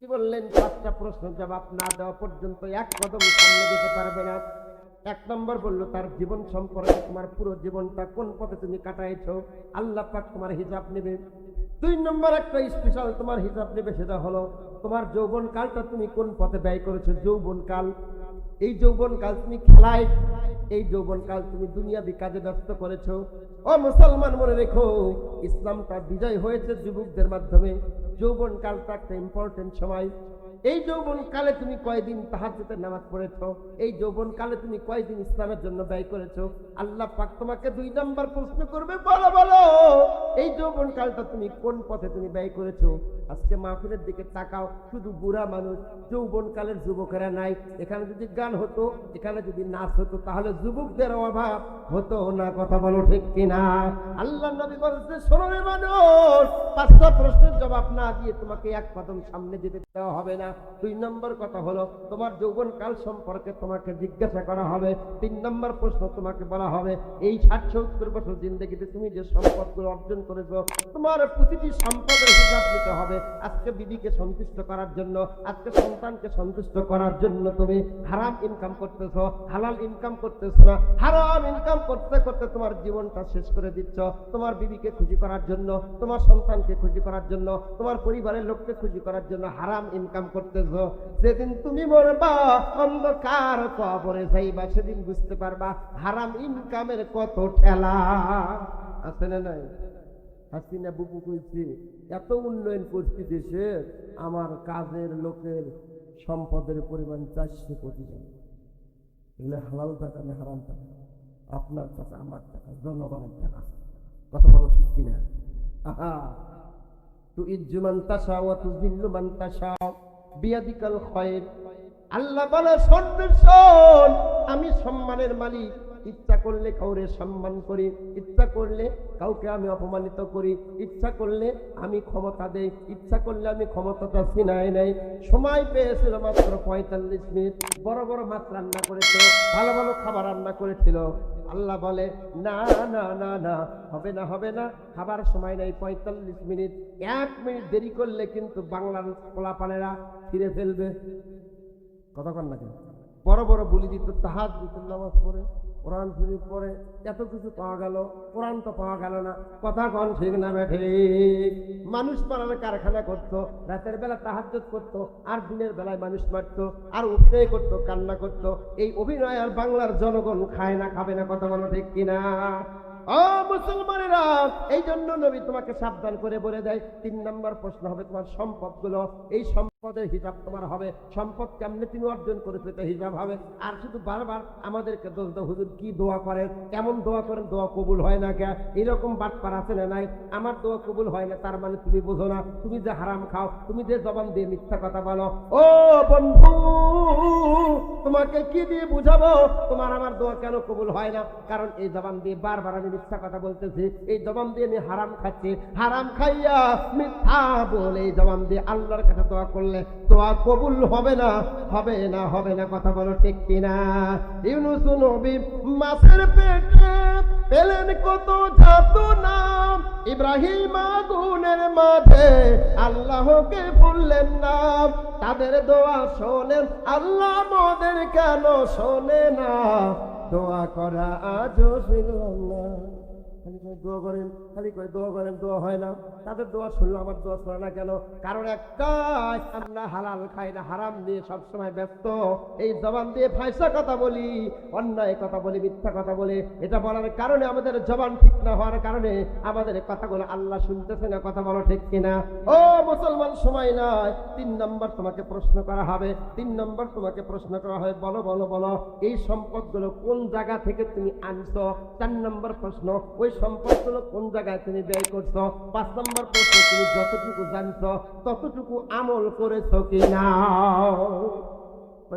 কি বললেন? 5টা প্রশ্ন জবাব না দেওয়া পর্যন্ত এক কদম সামনে যেতে পারবে না। 1 নম্বর বলল তার জীবন সম্পর্কে, তোমার পুরো জীবনটা কোন পথে তুমি কাটাইছো, আল্লাহ পাক তোমার হিসাব নেবে। 2 নম্বর একটা স্পেশাল তোমার হিসাব নেবে, সেটা হলো তোমার যৌবন কালটা তুমি কোন পথে ব্যয় করেছো। যৌবন কাল, এই যৌবন কাল তুমি খেলায়, এই যৌবন কাল তুমি দুনিয়াবি কাজে ব্যস্ত করেছো। ও মুসলমান, মনে রেখো, ইসলামটা বিজয় হয়েছে যুবকদের মাধ্যমে। যৌবন কালটা একটা ইম্পর্টেন্ট সময়। এই যৌবন কালে তুমি কয়দিন তাহাজ্জুদের নামাজ পড়েছো? এই যৌবন কালে তুমি কয়দিন ইসলামের জন্য ব্যয় করেছো? আল্লাহ পাক তোমাকে 2 নাম্বার প্রশ্ন করবে, বলো বলো এই যৌবন কালটা তুমি কোন পথে তুমি ব্যয় করেছো। আজকে মাহফিলের দিকে তাকাও, শুধু বুড়া মানুষ, যৌবন কালের যুবকেরা নাই। এখানে যদি গান হতো, এখানে যদি নাচ হতো, তাহলে যুবকদের অভাব হতো না। কথা বলো ঠিক কিনা? আল্লাহ নবী বলছে, শোনো রে মানুষ, 5টা প্রশ্নের জবাব না দিয়ে তোমাকে এক কদম সামনে যেতে দেওয়া হবে না। 2 নম্বর কথা হলো তোমার যৌবন কাল সম্পর্কে তোমাকে জিজ্ঞাসা করা হবে। 3 নম্বর প্রশ্ন তোমাকে বলা হবে, এই 60-70 বছর জিন্দেগিতে তুমি যে সম্পদগুলো অর্জন করেছো, তোমার প্রতিটি সম্পদের হিসাব নিতে হবে। আজকে বিবিকে সন্তুষ্ট করার জন্য, আজকে সন্তানকে সন্তুষ্ট করার জন্য তুমি হারাম ইনকাম করতেছো, হালাল ইনকাম করতেছো না। হারাম ইনকাম করতে করতে তোমার জীবনটা শেষ করে দিচ্ছ। তোমার বিবিকে খুশি করার জন্য, তোমার সন্তানকে খুশি করার জন্য, তোমার পরিবারের লোককে খুশি করার জন্য হারাম ইনকাম করতেছো। যেদিন তুমি মরবা, অন্ধকার কবরে যাইবা, সেদিন বুঝতে পারবা হারাম ইনকামের কত ঠেলা আছে না নাই। হাসিনা বুবু কইছে, এত উন্নয়ন করছি দেশে, আমার কাজের লোকের সম্পদের পরিমাণ 400 কোটি টাকা। এগুলো হালাল টাকা না হারাম টাকা? আপনার টাকা, আমার টাকা, জনগণের টাকা। কথা বলো ঠিক কিনা? আহা, তুইজ্জু মান তাশা ওয়া তুযিল্লু মান তাশা বিয়াদিকাল খায়র। আল্লাহ বলে, শোন, আমি সম্মানের মালিক। ইচ্ছা করলে কাউরে সম্মান করি, ইচ্ছা করলে কাউকে আমি অপমানিত করি, ইচ্ছা করলে আমি ক্ষমতা দেই, ইচ্ছা করলে আমি ক্ষমতাটা ছিনাই নেই। সময় পেয়েছিল মাত্র 45 মিনিট। বড় বড় মাছ রান্না করেছিল, ভালো ভালো খাবার রান্না করেছিল। আল্লাহ বলে, না না না না, হবে না, খাবার সময় নেই 45 মিনিট। 1 মিনিট দেরি করলে কিন্তু বাংলার পোলাপানেরা ফিরে ফেলবে। কথা কন না কেন? বড় বড় বলি দিত, তাহাজ্জুদের নামাজ পড়ে, কোরআন শরীফ পড়ে, এত কিছু পাওয়া গেল, কোরআন তো পাওয়া গেল না। কথা কন ঠিক না বেঠে? মানুষ মারার কারখানা করতো, রাতের বেলা তাহাজ্জুদ করতো, আর দিনের বেলায় মানুষ মারতো, আর অভিনয় করতো, কান্না করতো। এই অভিনয় আর বাংলার জনগণ খায় না, খাবে না। কথা বলো ঠিক কিনা? ও মুসলমানেরা, এই জন্য নবী তোমাকে সাবধান করে বলে দেয়, 3 নম্বর প্রশ্ন হবে তোমার সম্পদগুলো। এই সম্পদের হিসাব তোমার হবে। সম্পদ কেমনে তুমি অর্জন করেছো, এটা হিসাব হবে। আর শুধু বারবার আমাদেরকে দোষ দাও, হুজুর কি দোয়া করেন, কেমন দোয়া করেন, দোয়া কবুল হয় না কে? এরকম বাটপার আছে না নাই? আমার দোয়া কবুল হয় না, তার মানে তুমি বোঝো না। তুমি যে হারাম খাও, তুমি যে জবান দিয়ে মিথ্যা কথা বলো। ও বন্ধু, তোমাকে কি দিয়ে বুঝাবো তোমার আমার দোয়া কেন কবুল হয় না? কারণ এই জবান দিয়ে বারবার আমি মিথ্যা কথা বলতেছি, এই জবান দিয়ে আমি হারাম খাচ্ছি। হারাম খাইয়া মিথ্যা বলে এই জবান দিয়ে আল্লাহর কাছে দোয়া করলে দোয়া কবুল হবে না, হবে না, হবে না। কথা বলো ঠিক কিনা? ইউনূস নবী মাছের পেটে পেলেন কত যাতনা, ইব্রাহিম আগুনের মাঝে আল্লাহকে ভুললেন না। তাদের দোয়া শোনেন আল্লাহ, আমাদের কেন শোনে না? দোয়া করা আজও শুনলাম না। খালি দোয়া করেন, খালি করে দোয়া করেন, দোয়া হয় না। তাদের দোয়া শুনলো, আমার দোয়া শোনে না কেন? কারণ একটাই, আমরা হালাল খাই না, হারাম দিয়ে সবসময় ব্যস্ত। এই জবান দিয়ে ফাঁসা কথা বলি, অন্যায় কথা বলি, মিথ্যা কথা বলি। এটা বলার কারণে আমাদের জবান ঠিক না হওয়ার কারণে আমাদের কথাগুলো আল্লাহ শুনতেছে না। কথা বলো ঠিক কিনা? ও মুসলমান, সময় নাই। 3 নম্বর তোমাকে প্রশ্ন করা হবে। 3 নম্বর তোমাকে প্রশ্ন করা হয়, বলো বলো বলো এই সম্পদগুলো কোন জায়গা থেকে তুমি আনছো। 4 নম্বর প্রশ্ন, ওই সম্পদগুলো কোন জায়গায় তুমি ব্যয় করছো। 5 নম্বর প্রশ্ন, তুমি যতটুকু জানছো ততটুকু আমল করেছো কিনা।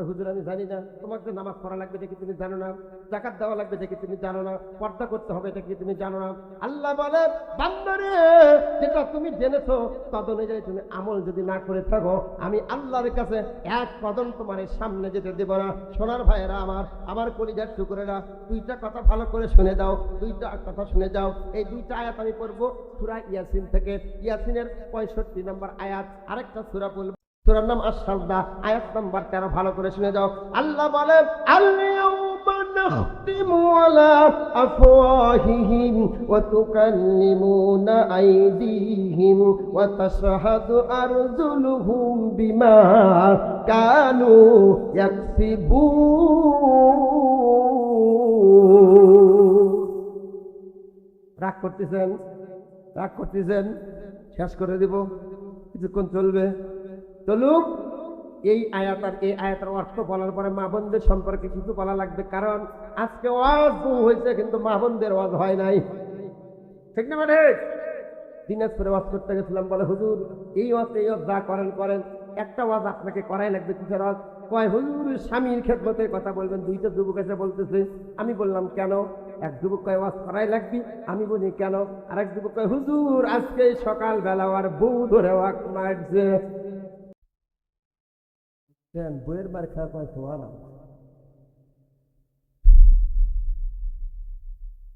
হুজুর আমি জানি না। তোমাকে নামাজ পড়া লাগবে দেখি তুমি জানো না, যাকাত দেওয়া লাগবে দেখি তুমি জানো না, পর্দা করতে হবে দেখি তুমি জানো না। আল্লাহ বলে, বান্দারে, যেটা তুমি জেনেছো তদ অনুযায়ী তুমি আমল যদি না করে থাকো, আমি আল্লাহর কাছে 1 কদম তোমার সামনে যেতে দেব না। সোনার ভাইয়েরা আমার কলিজার টুকরেরা, 2টা কথা ভালো করে শুনে দাও, 2টা কথা শুনে যাও। এই 2টা আয়াত আমি পড়বো সূরা ইয়াসিন থেকে। ইয়াসিনের 65 নম্বর আয়াত। আরেকটা সূরা বলবো। সূরার নাম আশ-শারদা, আয়াত নাম্বার 13, ভালো করে শুনে যাও। আল্লাহ বলে, আল-ইয়াউমা নাখতিমু আলা আফওয়াহিহিম ওয়া তুকাল্লিমুনা আইদিহিম ওয়া তাশহাদু আরজুলুহুম বিমা কানু ইয়াকসিবুন। রাগ করতেছেন? রাগ করতেছেন? শেষ করে দিব, কিছুক্ষণ চলবে, চলুক। এই আয়াতের অর্থ বলার পরে মা বোনদের সম্পর্কে কিছু বলা লাগবে, কারণ আজকে ওয়াজ হয়েছে কিন্তু মা বোনদের ওয়াজ হয় নাই, ঠিক না? মানে দিনাজপুরে ওয়াজ করতে গেছিলাম, বলে হুজুর এই ওয়াজ যা করেন করেন, একটা ওয়াজ আপনাকে করাই লাগবে। কিসের ওয়াজ? কয় হুজুর স্বামীর খেদমতের কথা বলবেন। দুইটা যুবক এসে বলতেছে। আমি বললাম কেন? এক যুবক কয় ওয়াজ করাই লাগবে। আমি বলি কেন? আর এক যুবক কয় হুজুর আজকে সকাল বেলা আর বউ ধরে ওয়াজ মারছে। বইয়ের মার খাওয়া কয় সোয়ালা,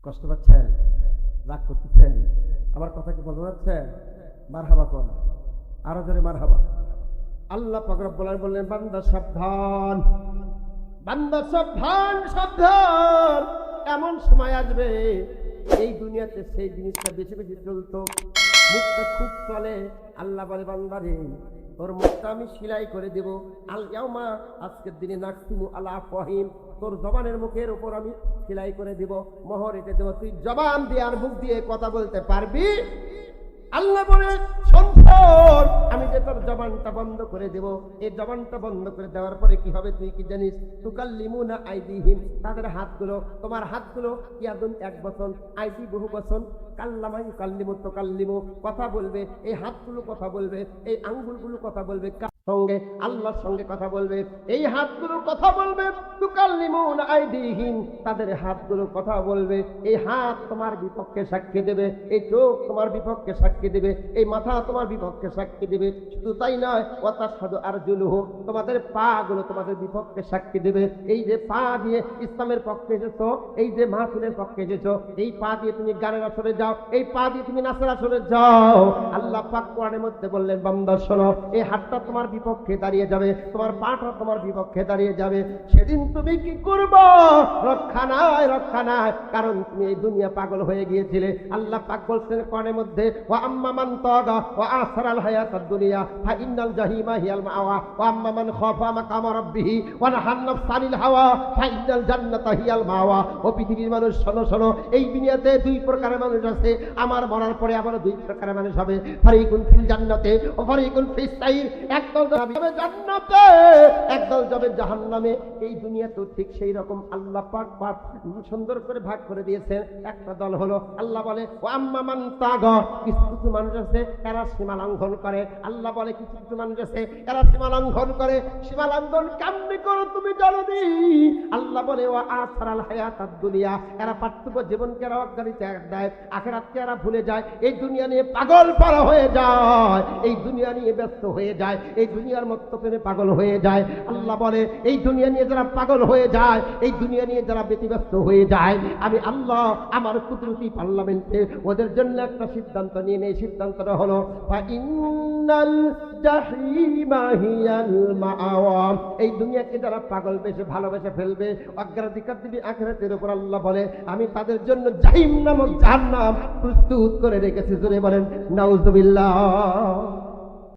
কষ্ট পাচ্ছেন? রাগ করতেছেন? আমার কথা কি বোঝা যাচ্ছে? মারহাবা কোন, আরো জোরে মারহাবা। আল্লাহ পাক রব্বুল আলামিন বললেন, বান্দা সাবধান, বান্দা সাবধান, সাবধান। এমন সময় আসবে এই দুনিয়াতে সেই জিনিসটা বেশি বেশি চলতো, মুখটা খুব চলে। আল্লাহ বলে, বান্দারে তোর মুখটা আমি সিলাই করে দেব। আল ইয়াউমা, আজকের দিনে নাকসিমু আলা আফওয়াহিম, তোর জবানের মুখের উপর আমি সিলাই করে দিব, মোহর এঁটে দেব। তুই জবান দিয়ে আর মুখ দিয়ে কথা বলতে পারবি। আল্লাহ বলে, সম্পদ আমি যে তোর জবানটা বন্ধ করে দেব। এই জবানটা বন্ধ করে দেওয়ার পরে কি হবে তুই কি জানিস? তুকাল্লিমুনা আইদিহিম, তাদের হাতগুলো, তোমার হাতগুলো ইয়াদুন এক বচন, আইদি বহু বচন, কাল্লামা ইউকাল্লিমু তুকাল্লিমু, কথা বলবে। এই হাতগুলো কথা বলবে, এই আঙ্গুলগুলো কথা বলবে, সঙ্গে আল্লাহর সঙ্গে কথা বলবে। এই হাতগুলো কথা বলবে, তুকাল্লিমুনা আইদিহিম, তাদের হাতগুলো কথা বলবে। এই হাত তোমার বিপক্ষে সাক্ষী দেবে, এই চোখ তোমার বিপক্ষে সাক্ষী দেবে, এই মাথা তোমার বিপক্ষে সাক্ষী দেবে। শুধু তাই নয়, ওয়া তাশহাদু আরজুলুহুম, তোমাদের পা গুলো তোমাদের বিপক্ষে সাক্ষী দেবে। এই যে পা দিয়ে ইসলামের পক্ষে এসেছো, এই যে মাহফিলের পক্ষে এসেছো, এই পা দিয়ে তুমি গানের আসরে যাও, এই পা দিয়ে তুমি নাচের আসরে যাও। আল্লাহ পাক কোরআনের মধ্যে বললেন, বান্দা শোনো, এই হাতটা তোমার বিপক্ষে দাঁড়িয়ে যাবে, তোমার পাটা তোমার বিপক্ষে দাঁড়িয়ে যাবে। সেদিন তুমি কি করবে? রক্ষা নাই, রক্ষা নাই, কারণ তুমি এই দুনিয়া পাগল হয়ে গিয়েছিলে। আল্লাহ পাক বলছেন কোরআনের মধ্যে, ওয়া আম্মা মান তাগা ওয়া আসরাল হায়াতাদ দুনিয়া ফা ইন্নাল জাহিমা হিয়াল মাওয়া ওয়া আম্মা মান খাফা মাকামা রাব্বিহি ওয়া নাহান নাফসানিল হাওয়া ফা ইন্নাল জান্নাতা হিয়াল মাওয়া। ও পৃথিবীর মানুষ শোনো, শোনো, এই দুনিয়াতে দুই প্রকারের মানুষ আছে। আমার মরার পরে আবার দুই প্রকারের মানুষ হবে, ফারিকুন ফিল জান্নাতে ও ফারিকুন ফিস সাইর। একদল যাবে জান্নাতে, একদল যাবে জাহান্নামে। এই দুনিয়াতেও ঠিক সেই রকম আল্লাহ পাক সুন্দর করে ভাগ করে দিয়েছেন। একটা দল হলো, আল্লাহ বলে, ও আম্মা মান তাগা, কিছু কিছু মানুষ আছে এরা সীমা লঙ্ঘন করে। আল্লাহ বলে, কিছু কিছু মানুষ আছে এরা সীমা লঙ্ঘন করে। সীমা লঙ্ঘন কেমনি করো তুমি জানো নি? আল্লাহ বলে, ও আসরাল হায়াতাদ দুনিয়া, এরা পার্থিব জীবনকে এরা অজ্ঞানিতে দেয়, আখিরাতকে এরা ভুলে যায়। এই দুনিয়া নিয়ে পাগল পারা হয়ে যায়, এই দুনিয়া নিয়ে ব্যস্ত হয়ে যায়, এই দুনিয়ার মত্ত প্রেমে পাগল হয়ে যায়। আল্লাহ বলে, এই দুনিয়া নিয়ে যারা পাগল হয়ে যায়, এই দুনিয়া নিয়ে যারা ব্যতিব্যস্ত হয়ে যায়, আমি আল্লাহ আমার কুদরতি পার্লামেন্টে ওদের জন্য একটা সিদ্ধান্ত নিয়ে নেই। সিদ্ধান্তটা হলো, ফাইন্নাল জাহিমা হিয়াল মাআওয়া, এই দুনিয়াকে যারা পাগল বেশে ভালোবেসে ফেলবে, অগ্রাধিকার দিবি আখিরাতের উপর, আল্লাহ বলে আমি তাদের জন্য জাহিম নামক জাহান্নাম প্রস্তুত করে রেখেছি। জোরে বলেন নাউজুবিল্লাহ।